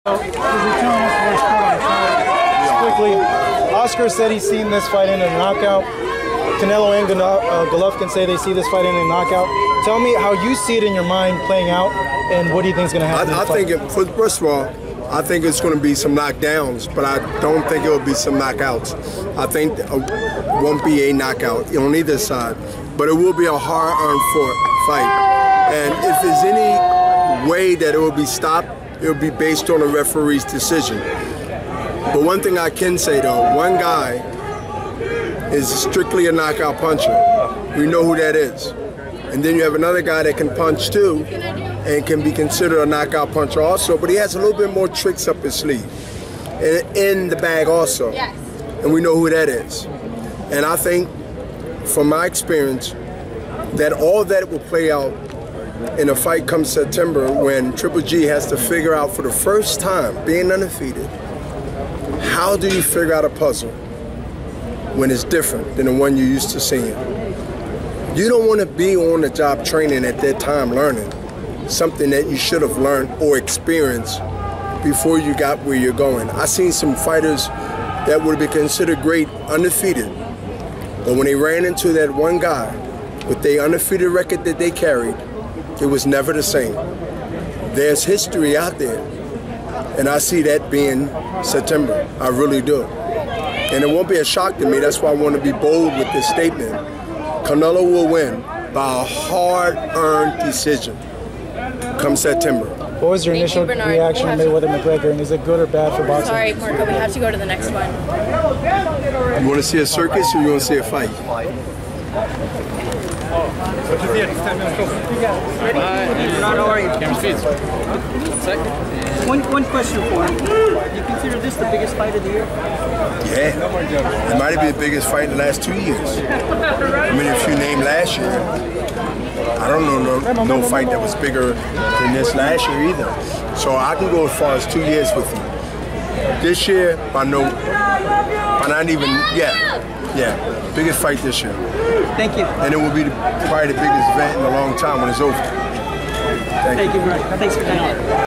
Quickly, Oscar said he's seen this fight in a knockout. Canelo and Golovkin say they see this fight in a knockout. Tell me how you see it in your mind playing out, and what do you think is going to happen? I think, first of all, I think it's going to be some knockdowns, but I don't think it will be some knockouts. I think it won't be a knockout on either side, but it will be a hard-earned fight. And if there's any way that it will be stopped, it will be based on a referee's decision. But one thing I can say, though, one guy is strictly a knockout puncher. We know who that is. And then you have another guy that can punch too and can be considered a knockout puncher also, but he has a little bit more tricks up his sleeve and in the bag also. Yes. And we know who that is. And I think, from my experience, that all that will play out in a fight come September when Triple G has to figure out for the first time, being undefeated, how do you figure out a puzzle when it's different than the one you're used to seeing? You don't want to be on the job training at that time learning something that you should have learned or experienced before you got where you're going. I seen some fighters that would be considered great undefeated, but when they ran into that one guy with the undefeated record that they carried, it was never the same. There's history out there, and I see that being September. I really do. And it won't be a shock to me. That's why I want to be bold with this statement. Canelo will win by a hard-earned decision come September. What was your initial reaction to Mayweather-McGregor, and is it good or bad for boxing? Sorry, Marco, we have to go to the next one. You want to see a circus or you want to see a fight? One question for him. Do you consider this the biggest fight of the year? Yeah. It might have been the biggest fight in the last 2 years. I mean, if you name last year, I don't know no fight that was bigger than this last year either. So I can go as far as 2 years with you. This year, by not even, yeah, biggest fight this year. Thank you. And it will be probably the biggest event in a long time when it's over. Thank you, bro. Thanks for coming.